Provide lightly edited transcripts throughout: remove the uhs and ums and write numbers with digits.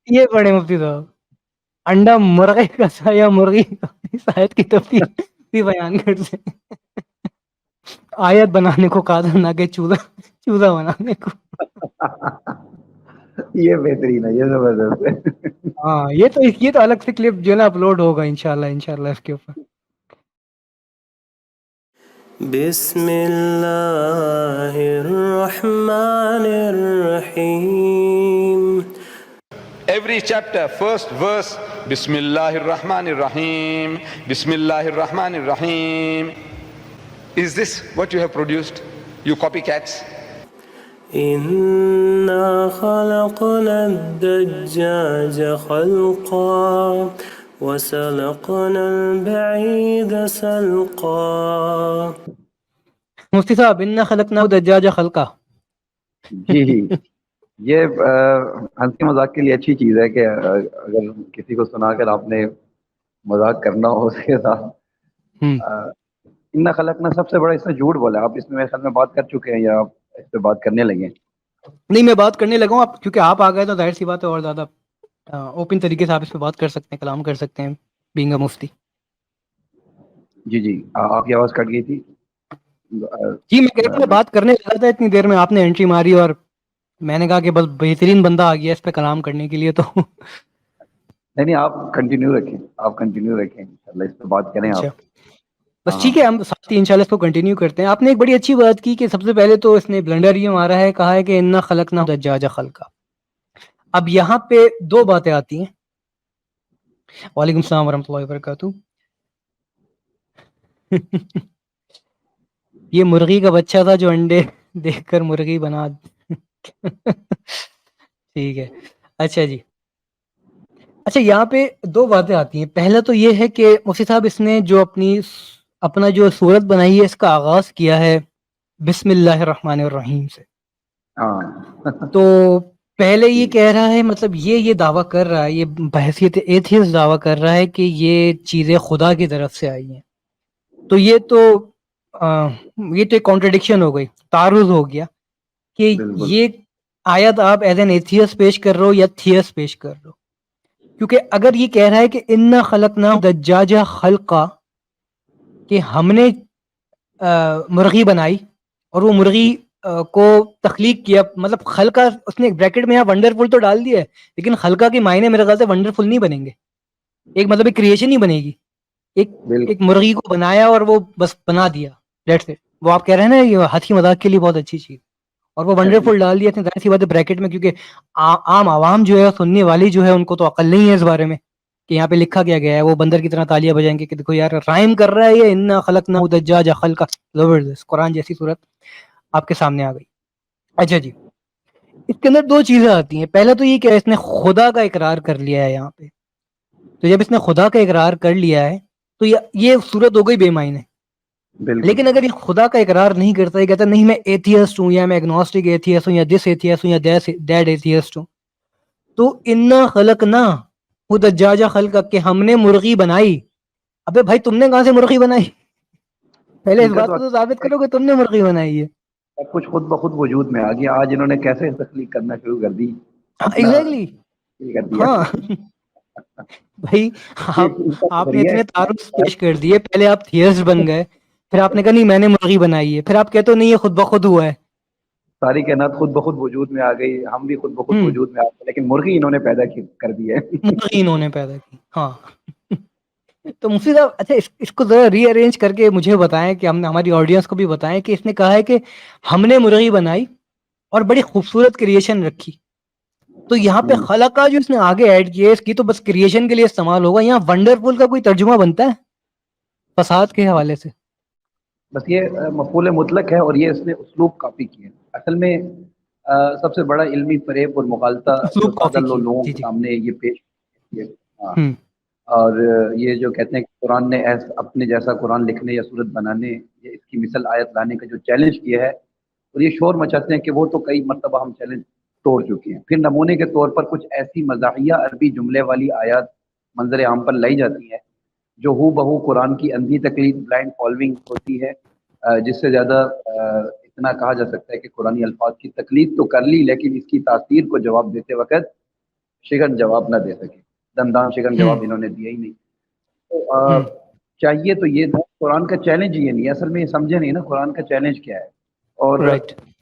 یہ پڑھے مفتی صاحب، انڈا مرغے کا تھا یا مرغی کا، اس آیت کی تفصیل بھی بیان کر دیں۔ آیت بنانے کو کہا تھا، نہ کہ چوزا بنانے کو۔ یہ بہترین ہے، یہ زبردست ہے۔ ہاں یہ تو الگ سے کلپ جو ہے نا اپلوڈ ہوگا انشاءاللہ اس کے اوپر۔ بسم اللہ الرحمن الرحیم۔ Every chapter, first verse, Bismillahir Rahmanir Rahim, Bismillahir Rahmanir Rahim. Is this what you have produced, you copycats? إنا خلقنا الدجاج خلقا وسلقنا البعيد سلقا۔ مفتی صاحب، انا خلقنا الدجاج خلقا۔ جی یہ ہنسی مذاق کے لیے اچھی چیز ہے کہ اگر کسی کو سنا کر آپ نے مذاق کرنا ہو اس کے ساتھ۔ ان خلقنا سب سے بڑا اس میں جھوٹ بولا آپ، اس میں میرے خیال میں بات کر چکے ہیں یا آپ اس پہ بات کرنے لگے؟ نہیں، میں بات کرنے لگا ہوں، آپ کیونکہ آپ آ گئے تو ظاہر سی بات ہے اور زیادہ اوپن طریقے سے آپ اس پہ بات کر سکتے ہیں، کلام کر سکتے ہیں بینگ اے مفتی۔ جی آپ کی آواز کٹ گئی تھی۔ جی میں کہتا میں بات کرنے لگا تھا، اتنی دیر میں آپ نے انٹری ماری اور میں نے کہا کہ بس بہترین بندہ آ گیا اس پہ کلام کرنے کے لیے، تو نہیں آپ کنٹینیو رکھیں، انشاءاللہ اس پہ بات کریں اچھا آپ۔ بس ٹھیک ہے، ہم ساتھ ہی انشاءاللہ اس کو کنٹینیو کرتے ہیں۔ آپ نے ایک بڑی اچھی بات کی کہ سب سے پہلے تو اس نے بلنڈر یہ مارا ہے، کہا ہے کہ انا خلقنا الدجاج خلقا۔ اب یہاں پہ دو باتیں آتی ہیں۔ وعلیکم السلام ورحمۃ اللہ وبرکاتہ۔ یہ مرغی کا بچہ تھا جو انڈے دیکھ کر مرغی بنا ٹھیک ہے، اچھا جی۔ اچھا یہاں پہ دو باتیں آتی ہیں۔ پہلا تو یہ ہے کہ مفتی صاحب اس نے جو اپنا جو صورت بنائی ہے، اس کا آغاز کیا ہے بسم اللہ الرحمن الرحیم سے۔ تو پہلے یہ کہہ رہا ہے، مطلب یہ دعویٰ کر رہا ہے، یہ بحیثیت ایتھیسٹ دعویٰ کر رہا ہے کہ یہ چیزیں خدا کی طرف سے آئی ہیں۔ تو یہ تو ایک کانٹرڈکشن ہو گئی، تعارض ہو گیا کہ یہ آیت آپ ایز این ایتھیسٹ پیش کر رہے ہو یا تھیسٹ پیش کر رہے ہو، کیونکہ اگر یہ کہہ رہا ہے کہ انا خلقنا الدجاج خلقا، کہ ہم نے مرغی بنائی اور وہ مرغی کو تخلیق کیا، مطلب خلقہ اس نے بریکٹ میں یہاں ونڈرفل تو ڈال دیا ہے، لیکن خلقہ کے معنی میرے خیال سے ونڈرفل نہیں بنیں گے، ایک مطلب ایک کریشن ہی بنے گی، ایک مرغی کو بنایا اور وہ بس بنا دیا، دیٹس اٹ۔ وہ آپ کہہ رہے ہیں نا یہ ہنسی مذاق کے لیے بہت اچھی چیز، اور وہ ونڈرفل ڈال دیا، ظاہر سی بات ہے بریکٹ میں، کیونکہ عام عوام جو ہے، سننے والی جو ہے، ان کو تو عقل نہیں ہے اس بارے میں کہ یہاں پہ لکھا کیا گیا ہے۔ وہ بندر کی طرح تالیاں بجائیں گے کہ دیکھو یار رائم کر رہا ہے یہ، انا خلقنا الدجاج خلقا، زبردست، قرآن جیسی صورت آپ کے سامنے آ گئی۔ اچھا جی، اس کے اندر دو چیزیں آتی ہیں۔ پہلا تو یہ کہ اس نے خدا کا اقرار کر لیا ہے یہاں پہ، تو جب اس نے خدا کا اقرار کر لیا ہے تو یہ صورت ہو گئی بے معنی۔ لیکن اگر یہ خدا کا اقرار نہیں کرتا، یہ کہتا نہیں میں ایتھیسٹ ہوں، یا میں اگنوسٹک ایتھیسٹ ہوں، یا دس ایتھیسٹ ہوں، یا دیٹ ایتھیسٹ ہوں، تو انا خلقنا الدجاج خلقا، کہ ہم نے مرغی بنائی۔ ابے بھائی تم نے کہاں سے مرغی بنائی؟ پہلے اس بات کو تو ثابت کرو کہ تم نے مرغی بنائی ہے۔ سب کچھ خود بخود وجود میں آ گیا، آج انہوں نے کیسے تخلیق کرنا شروع کر دی اپنا ایگزیکٹلی، کر دیا۔ ہاں بھائی آپ نے اتنے تعارف پیش کر دیے، پہلے آپ تھیسٹ بن گئے، پھر آپ نے کہا نہیں میں نے مرغی بنائی ہے، پھر آپ کہتے ہو نہیں یہ خود بخود ہوا ہے۔ ساری کائنات خود بخود وجود میں آ گئی، ہم بھی خود بخود وجود میں آ گئے، لیکن مرغی انہوں نے پیدا کر دی ہے۔ مرغی انہوں نے پیدا کی، ہاں۔ تو مفتی صاحب اچھا اس کو ذرا ری ارینج کر کے مجھے بتائیں، کہ ہم ہماری آڈینس کو بھی بتائیں کہ اس نے کہا ہے کہ ہم نے مرغی بنائی اور بڑی خوبصورت کریشن رکھی، تو یہاں پہ خلقہ جو اس نے آگے ایڈ کیا ہے، اس کی تو بس کریشن کے لیے استعمال ہوگا، یہاں ونڈرفل کا کوئی ترجمہ بنتا ہے فساد کے حوالے سے؟ بس یہ مفعول مطلق ہے، اور یہ اس نے اسلوب کاپی کیا ہے اصل میں۔ سب سے بڑا علمی فریب اور مغالطہ جو سادہ لوگوں کے سامنے یہ پیش کیا ہے۔ اور یہ جو کہتے ہیں کہ قرآن نے اپنے جیسا قرآن لکھنے یا صورت بنانے یا اس کی مثل آیت لانے کا جو چیلنج کیا ہے، اور یہ شور مچاتے ہیں کہ وہ تو کئی مرتبہ ہم چیلنج توڑ چکے ہیں۔ پھر نمونے کے طور پر کچھ ایسی مزاحیہ عربی جملے والی آیات منظر عام پر لائی جاتی ہیں جو ہو بہو قرآن کی اندھی تقلید بلائنڈ فالوئنگ ہوتی ہے، جس سے زیادہ اتنا کہا جا سکتا ہے کہ قرآنی الفاظ کی تقلید تو کر لی، لیکن اس کی تاثیر کو جواب دیتے وقت شگن جواب نہ دے سکے، دندان شگن جواب انہوں نے دیا ہی نہیں. تو چاہیے تو یہ تھا، قرآن کا چیلنج یہ نہیں، اصل میں یہ سمجھے نہیں نا قرآن کا چیلنج کیا ہے. اور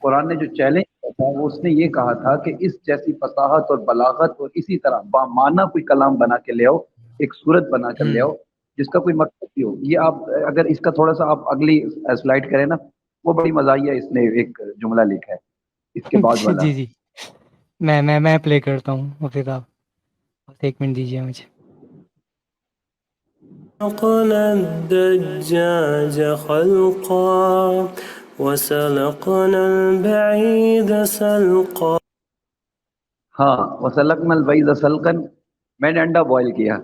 قرآن نے جو چیلنج کیا تھا وہ اس نے یہ کہا تھا کہ اس جیسی فصاحت اور بلاغت اور اسی طرح بامعنی کوئی کلام بنا کے لے آؤ، ایک صورت بنا کر لے آؤ جس کا کوئی مقصد بھی ہو. یہ آپ اگر اس کا تھوڑا سا آپ اگلی سلائڈ کریں نا، وہ بڑی مزاحیہ اس نے ایک جملہ لکھا ہے اس کے بعد والا. جی جی میں پلے کرتا ہوں مفتی صاحب، ایک منٹ دیجیے مجھے. خلقنا الدجاج خلقا وسلقنا البعيد سلقا. ہاں وسلقنا البعيد سلقا، میں نے انڈا بوائل کیا.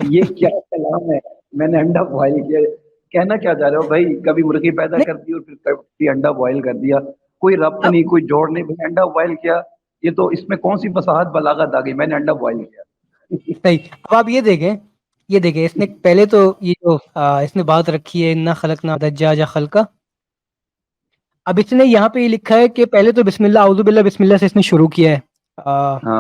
یہ کیا کلام ہے، میں نے انڈا بوائل کیا. کہنا کیا چاہ رہے ہو بھائی؟ کبھی مرغی پیدا کر دی اور پھر کبھی انڈا بوائل کر دیا، کوئی ربط نہیں، کوئی جوڑ نہیں، بھائی انڈا بوائل کیا. یہ تو اس میں کون سی فصاحت بلاغت آ گئی؟ میں نے انڈا بوائل کیا. صحیح. اب آپ یہ دیکھیں اس نے پہلے تو یہ جو اس نے بات رکھی ہے انا خلقنا الدجاج خلقا، اب اس نے یہاں پہ یہ لکھا ہے کہ پہلے تو بسم اللہ اعوذ باللہ بسم اللہ سے اس نے شروع کیا ہے،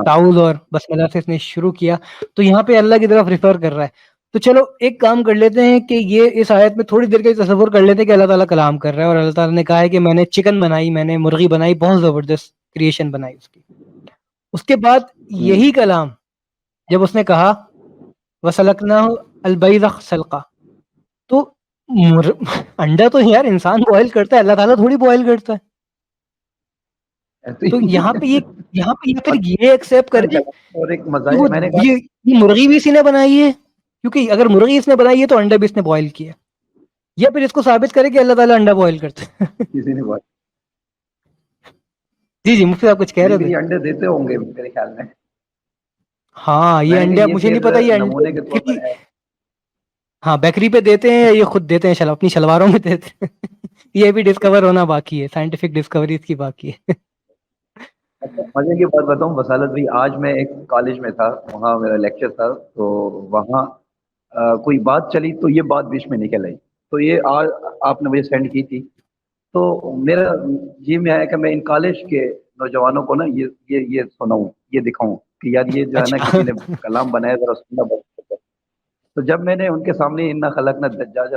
تعوذ اور بسم اللہ سے اس نے شروع کیا، تو یہاں پہ اللہ کی طرف ریفر کر رہا ہے. تو چلو ایک کام کر لیتے ہیں کہ یہ اس آیت میں تھوڑی دیر کا تصور کر لیتے ہیں کہ اللہ تعالیٰ کلام کر رہا ہے اور اللہ تعالیٰ نے کہا ہے کہ میں نے چکن بنائی، میں نے مرغی بنائی، بہت زبردست کریشن بنائی اس کی. اس کے بعد یہی کلام جب اس نے کہا وَسَلَقْنَاهُ الْبَيْضَ سَلْقًا، تو انڈا تو یار انسان بوائل کرتا ہے، اللہ تعالیٰ تھوڑی بوائل کرتا ہے. تو یہاں پہ یہ پھر یہ ایکسیپٹ کرے اور ایک مزاح میں نے کہا یہ مرغی بھی اسی نے بنائی ہے، کیونکہ اگر مرغی اس نے بنائی ہے تو انڈا بھی اس نے بوائل کیا، یا پھر اس کو ثابت کرے کہ اللہ تعالیٰ انڈا بوائل کرتا ہے. کسی نے بوائل. جی مفتی صاحب کچھ کہہ رہے تھے. یہ انڈے دیتے ہوں گے میرے خیال میں. ہاں یہ انڈے مجھے نہیں پتا، یہ نمونے کے طور پر ہے. ہاں بیکری پہ دیتے ہیں یا یہ خود دیتے ہیں اپنی شلواروں میں دیتے ہیں. یہ بھی ڈسکور ہونا باقی ہے، سائنٹیفک ڈسکوری اس کی باقی ہے. مجھے یہ بات بتاؤں بصالت بھائی، آج میں ایک کالج میں تھا، وہاں میرا لیکچر تھا، تو وہاں کوئی بات چلی تو یہ بات بیچ میں نکل آئی، تو یہ آپ نے مجھے سینڈ کی تھی، تو میرا جی میں آیا کہ میں ان کالج کے نوجوانوں کو نا یہ سناؤں، یہ دکھاؤں کہ یار یہ جو ہے نا کسی نے کلام بنایا ذرا سننا بہت. تو جب میں نے ان کے سامنے انا خلقنا الدجاج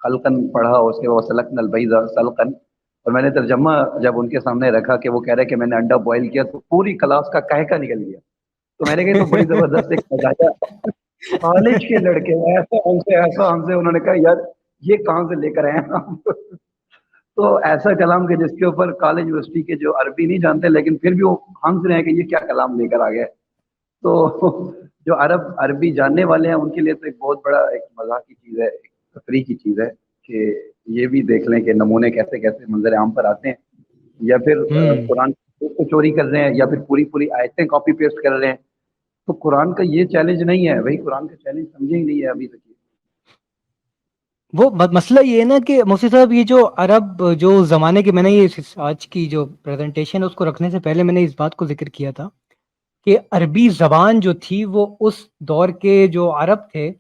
خلقا پڑھا اور اس کے بعد وسلقنا البیض سلقا، اور میں نے ترجمہ جب ان کے سامنے رکھا کہ وہ کہہ رہے کہ میں نے انڈا بوائل کیا، تو پوری کلاس کا کہکا نکل گیا. تو میں نے کہا تو بڑی زبردست ایک مزاحیہ، کالج کے لڑکے ایسا ہم سے انہوں نے کہا یار یہ کہاں سے لے کر آئے ہیں ہم. تو ایسا کلام کہ جس کے اوپر کالج یونیورسٹی کے جو عربی نہیں جانتے لیکن پھر بھی وہ ہنس رہے ہیں کہ یہ کیا کلام لے کر آ گیا. تو جو عربی جاننے والے ہیں ان کے لیے تو ایک بہت بڑا ایک مزاح کی چیز ہے، ایک تفریح کی چیز ہے کہ یہ بھی دیکھ لیں کہ نمونے کیسے کیسے منظر عام پر آتے ہیں، یا پھر قرآن کو چوری کر رہے ہیں، یا پھر پوری آیتیں کاپی پیسٹ کر رہے ہیں. تو قرآن کا یہ چیلنج نہیں ہے بھائی، قرآن کا چیلنج سمجھے ہی نہیں ہے ابھی تک. وہ مسئلہ یہ ہے نا کہ مفتی صاحب یہ جو عرب جو زمانے کے، میں نے یہ آج کی جو پریزنٹیشن ہے اس کو رکھنے سے پہلے میں نے اس بات کو ذکر کیا تھا کہ عربی زبان جو تھی وہ اس دور کے جو عرب تھے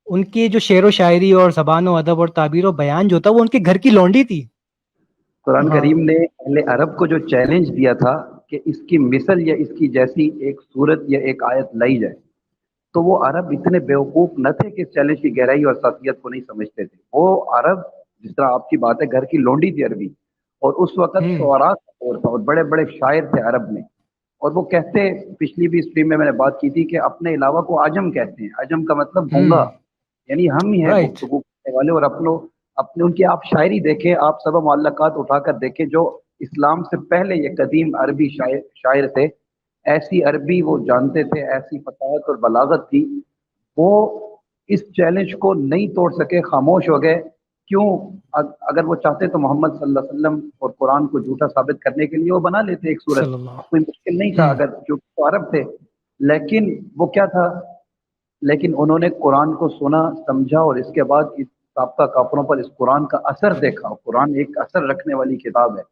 ان کی جو شعر و شاعری اور زبان و ادب اور تعبیر و بیان جو تھا وہ ان کے گھر کی لونڈی تھی. قرآن کریم نے اہل عرب کو جو چیلنج دیا تھا کہ اس کی مثل یا اس کی جیسی ایک صورت یا ایک آیت لائی جائے، تو وہ عرب اتنے بیوقوف نہ تھے کہ اس چیلنج کی گہرائی اور خاصیت کو نہیں سمجھتے تھے. وہ عرب جس طرح آپ کی بات ہے گھر کی لونڈی تھی عربی، اور اس وقت شعراء کا دور تھا اور بڑے بڑے شاعر تھے عرب میں، اور وہ کہتے، پچھلی بھی اسٹریم میں نے بات کی تھی کہ اپنے علاوہ کو عجم کہتے ہیں. عجم کا مطلب گونگا، یعنی ہم ہی ہیں گفتگو کرنے والے. اور اپنے ان کی آپ شاعری دیکھیں، آپ سب معلقات اٹھا کر دیکھیں جو اسلام سے پہلے یہ قدیم عربی شاعر تھے، ایسی عربی وہ جانتے تھے، ایسی فصاحت اور بلاغت تھی. وہ اس چیلنج کو نہیں توڑ سکے، خاموش ہو گئے. کیوں؟ اگر وہ چاہتے تو محمد صلی اللہ علیہ وسلم اور قرآن کو جھوٹا ثابت کرنے کے لیے وہ بنا لیتے ایک صورت، کوئی مشکل نہیں تھا اگر کیونکہ وہ عرب تھے. لیکن وہ کیا تھا، لیکن انہوں نے قرآن کو سنا، سمجھا، اور اس کے بعد اس سابقہ کافروں پر اس قرآن کا اثر دیکھا. قرآن ایک اثر رکھنے والی کتاب ہے.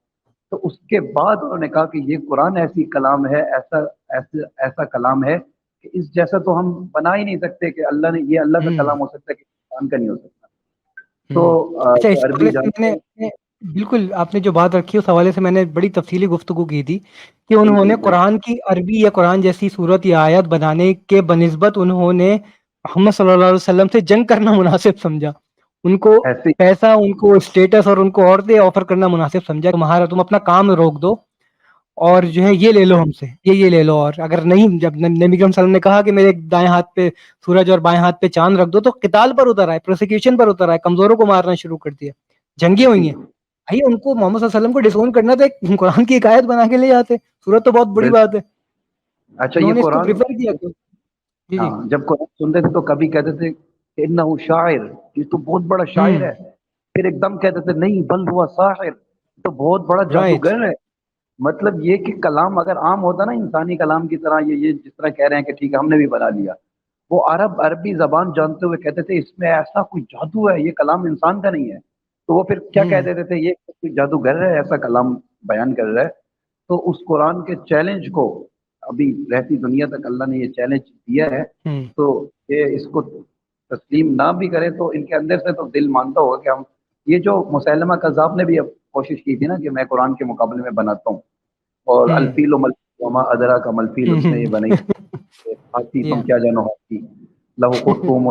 تو اس کے بعد انہوں نے کہا کہ یہ قرآن ایسی کلام ہے، ایسا کلام ہے کہ اس جیسا تو ہم بنا ہی نہیں سکتے کہ اللہ نے، یہ اللہ کا کلام ہو سکتا ہے کہ قرآن کا نہیں ہو سکتا. تو عربی جانتے ہیں بالکل آپ نے جو بات رکھی اس حوالے سے میں نے بڑی تفصیلی گفتگو کی تھی کہ انہوں نے قرآن کی عربی یا قرآن جیسی صورت یا آیت بنانے کے بنسبت انہوں نے محمد صلی اللہ علیہ وسلم سے جنگ کرنا مناسب سمجھا. ان کو ایسی پیسہ، ان کو اسٹیٹس اور ان کو عورتیں آفر کرنا مناسب سمجھا کہ مہارا تم اپنا کام روک دو اور جو ہے یہ لے لو ہم سے، یہ لے لو. اور اگر نہیں، جب نبی کریم صلی اللہ علیہ وسلم نے کہا کہ میرے دائیں ہاتھ پہ سورج اور بائیں ہاتھ پہ چاند رکھ دو، تو قتال پر اتر آئے، پروسیکیوشن پر اتر آئے، کمزوروں کو مارنا شروع کر دیا، جنگیں ہوئی ہیں. بھائی ان کو محمد صلی اللہ علیہ وسلم کو ڈسون کرنا تھا، ایک قرآن کی ایک آیت بنا کے لے جاتے، صورت تو بہت بڑی بات ہے، اچھا انہوں یہ نے اس کو قرآن، پریفر کیا. جی جی ہاں جب قرآن سنتے تھے تو کبھی کہتے تھے کہ انہ شاعر، یہ تو بہت بڑا شاعر ہے، پھر ایک دم کہتے تھے نہیں بل ہوا ساحر، تو بہت بڑا رائٹ. جادوگر ہے. مطلب یہ کہ کلام اگر عام ہوتا نا انسانی کلام کی طرح، یہ جس طرح کہہ رہے ہیں کہ ٹھیک ہے ہم نے بھی بنا لیا، وہ عربی زبان جانتے ہوئے کہتے تھے اس میں ایسا کوئی جادو ہے، یہ کلام انسان کا نہیں ہے. تو وہ پھر کیا کہہ دیتے تھے، یہ کوئی جادوگر ہے ایسا کلام بیان کر رہا ہے. تو اس قرآن کے چیلنج کو ابھی رہتی دنیا تک اللہ نے یہ چیلنج دیا ہے، تو یہ اس کو تسلیم نہ بھی کرے تو ان کے اندر سے تو دل مانتا ہوگا کہ ہم، یہ جو مسیلمہ کذاب نے بھی اب کوشش کی تھی نا کہ میں قرآن کے مقابلے میں بناتا ہوں، اور الفیل و وما ادرا کا ملفیل اس نے یہ بنائی، ہاتھی تم کیا جانو ہاتھی، لہو خرطوم،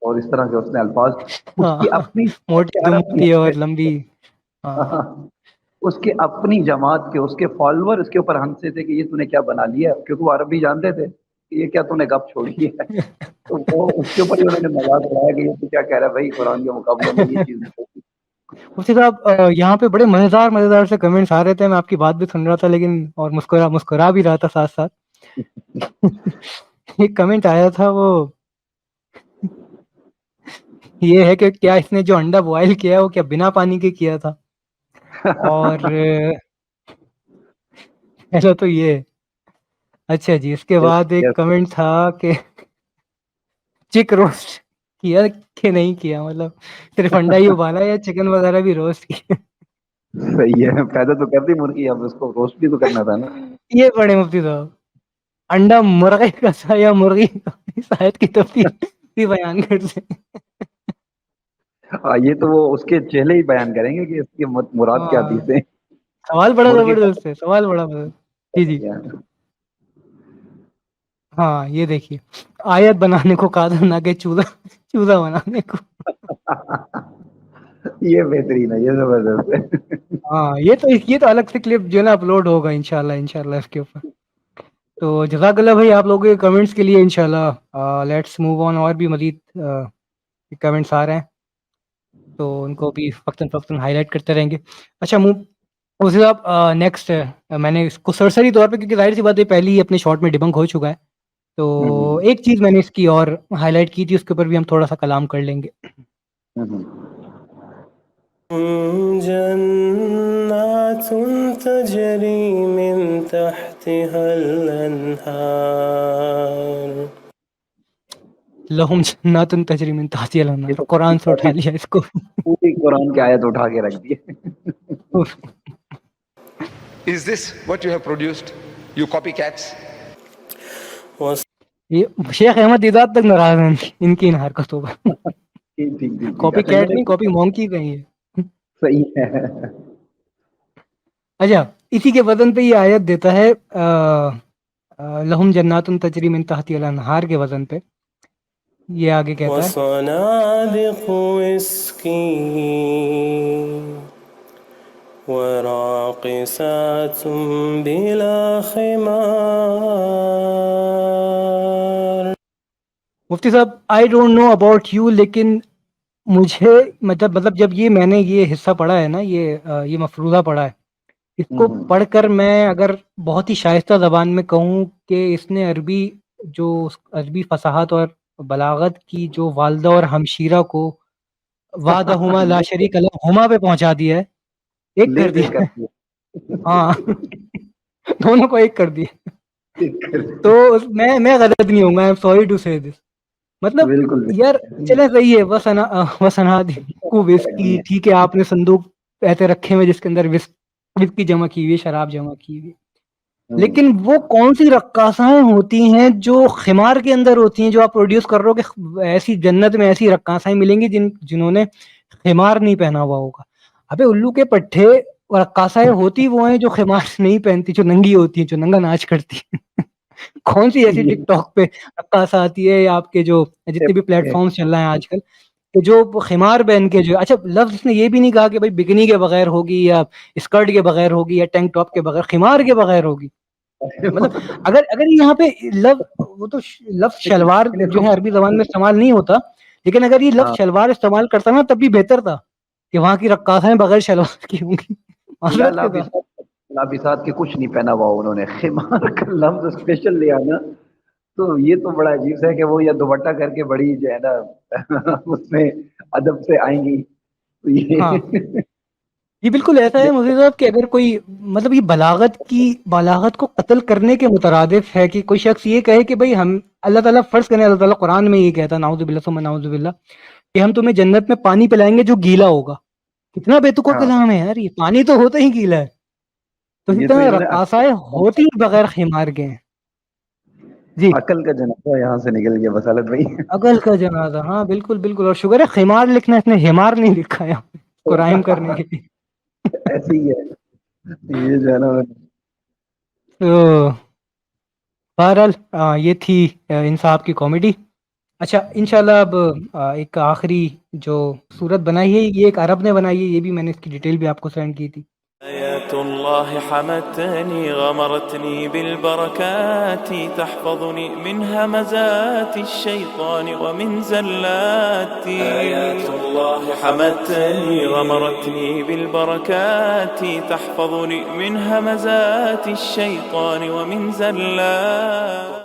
اور اس طرح کے اس نے الفاظ، اس کی اپنی موٹی دمتی اور لمبی. اس کے اپنی جماعت کے، اس کے فالوور اس کے اوپر ہنسے تھے کہ یہ تو نے کیا بنا لیا، کیونکہ وہ عربی جانتے تھے کہ یہ کیا تو نے گپ چھوڑی ہے. تو وہ اس کے اوپر ہی انہوں نے مذاق اڑایا کہ یہ تو کیا کہہ رہا ہے بھائی، قرآن کے مقابلے میں یہ چیز نہیں ہوتی. مفتی صاحب یہاں پہ بڑے مزیدار سے کمنٹس آ رہے تھے، میں آپ کی بات بھی سن رہا تھا لیکن اور مسکرا بھی رہا تھا ساتھ ساتھ. ایک کمنٹ آیا تھا، وہ یہ ہے کہ کیا اس نے جو انڈا بوائل کیا ہے وہ کیا بنا پانی کے کیا تھا؟ اور ایسا تو یہ. اچھا جی، اس کے بعد ایک کمنٹ تھا کہ چک روسٹ کیا کہ نہیں کیا، مطلب صرف انڈا ہی ابالا یا چکن وغیرہ بھی روسٹ کیا؟ صحیح ہے، پیدا تو کرتی مرغی، اب اس کو روسٹ بھی تو کرنا تھا نا. یہ بڑے مفتی صاحب، انڈا مرغے کا تھا یا مرغی کا، شاید کی تفصیل بھی بیان کر دیں. یہ تو وہ اس کے چہلے ہی بیان کریں گے کہ اس کی مراد کیا تھی سے. سوال بڑا مرغی زبردست ہے، سوال بڑا جی جی. ہاں یہ دیکھیے، آیت بنانے کو قادر نہ کہ چوزا بنانے کو. یہ بہترین ہے، یہ زبردست ہے. ہاں یہ تو الگ سے کلپ جو ہے نا اپلوڈ ہوگا انشاءاللہ اس کے اوپر. تو جزاک اللہ بھائی آپ لوگوں کے کمنٹس کے لیے. انشاءاللہ لیٹس موو آن، اور بھی مزید کمنٹس آ رہے ہیں تو ان کو بھی وقتاً ہائی لائٹ کرتے رہیں گے. اچھا اسی صاحب نیکسٹ میں نے اس کو سرسری طور پہ، کیونکہ ظاہر سی بات ہے پہلی اپنے شارٹ میں ڈبنک ہو چکا ہے، تو ایک چیز میں نے اس کی اور ہائی لائٹ کی تھی، اس کے اوپر بھی ہم تھوڑا سا کلام کر لیں گے. جنات تجری من تحتها الانہار، لہم جنات تجری من تحتها الانہار، قرآن سے اٹھا لیا اس کو، پوری قرآن کی آیت اٹھا کے رکھ دی. Is this what you have produced, you copycats? یہ شیخ احمد دیدات تک ناراض ہیں ان کی ان حرکتوں پر. کاپی کیٹ نہیں، کاپی مونکی کہیں ہے. صحیح ہے. اچھا اسی کے وزن پہ یہ آیت دیتا ہے لہم جنات تجری من تحتها الانہار کے وزن پہ. یہ آگے کہتا ہے وصنادق مسکین وراقصات بلا خمار. مفتی صاحب I don't know about you, لیکن مجھے مطلب جب یہ میں نے یہ حصہ پڑھا ہے نا، یہ مفروضہ پڑھا ہے، اس کو پڑھ کر میں اگر بہت ہی شائستہ زبان میں کہوں کہ اس نے عربی فصاحت اور بلاغت کی جو والدہ اور ہمشیرہ کو وحدہما لا شریک لہما پہ پہنچا دیا ہے، ایک کر دیا. ہاں دونوں کو ایک کر دیا. تو میں غلط نہیں ہوں گا، آئی ایم سوری ٹو سے دس. مطلب یار چلے صحیح ہے، وسنا کو وسکی، ٹھیک ہے آپ نے صندوق ایسے رکھے ہوئے جس کے اندر وسکی جمع کی ہوئی، شراب جمع کی ہوئی، لیکن وہ کون سی رقاصائیں ہوتی ہیں جو خمار کے اندر ہوتی ہیں، جو آپ پروڈیوس کر رہے ہو کہ ایسی جنت میں ایسی رقاصائیں ملیں گی جنہوں نے خمار نہیں پہنا ہوا ہوگا. ابے الو کے پٹھے اور رقاصائیں ہوتی وہ ہیں جو خمار نہیں پہنتی, جو ننگی ہوتی ہیں, جو ننگا ناچ کرتی ہیں. کون سی ایسی ٹک ٹاک پہ رقاصہ آتی ہے یا آپ کے جو جتنے بھی پلیٹ فارمز چل رہے ہیں آج کل کہ جو خمار پہن کے جو, اچھا لفظ اس نے یہ بھی نہیں کہا کہ بھائی بکنی کے بغیر ہوگی یا اسکرٹ کے بغیر ہوگی یا ٹینک ٹاپ کے بغیر, خمار کے بغیر ہوگی. مطلب اگر یہاں پہ وہ تو لفظ شلوار جو ہے عربی زبان میں استعمال نہیں ہوتا, لیکن اگر یہ لفظ شلوار استعمال کرتا نا تب بھی بہتر تھا کہ وہاں کی رقاصیں بغیر شلوار کی ہوں گی. لابسات کے کچھ نہیں پہنا ہوا انہوں نے, خمار کا لفظ اسپیشل لیا نا, تو یہ تو بڑا عجیب سا ہے کہ وہ یا دوپٹہ کر کے بڑی جو ہے نا اس میں ادب سے آئیں گی. یہ بالکل ایسا ہے مفتی صاحب کہ اگر کوئی مطلب یہ بلاغت کو قتل کرنے کے مترادف ہے کہ کوئی شخص یہ کہے کہ بھئی ہم اللہ تعالیٰ فرض کریں, اللہ تعالیٰ قرآن میں یہ کہتا ہے نعوذ باللہ ثم نعوذ باللہ کہ ہم تمہیں جنت میں پانی پلائیں گے جو گیلا ہوگا. کتنا بے تکا کلام ہے یار, یہ پانی تو ہوتا ہی گیلا ہے. تو اتنا رقاصائیں ہوتی بغیر خمار کے ہیں. جی عقل کا جنازہ یہاں سے نکل گیا بسالت بھائی, عقل کا جنازہ. ہاں بالکل بالکل, اور شکر ہے خمار لکھنا, اس نے ہمار نہیں لکھا ہے کو رائم کرنے کے لیے. ایسے ہی ہے یہ جو ہے نا. بہرحال یہ تھی انصاف کی کامیڈی. اچھا انشاءاللہ اب ایک آخری جو صورت بنائی ہے یہ ایک عرب نے بنائی ہے, یہ بھی میں نے اس کی ڈیٹیل بھی آپ کو سینڈ کی تھی. آيات الله حمتني غمرتني بالبركات تحفظني من همزات الشيطان ومن زلاتي. آيات الله حمتني غمرتني بالبركات تحفظني من همزات الشيطان ومن زلاتي.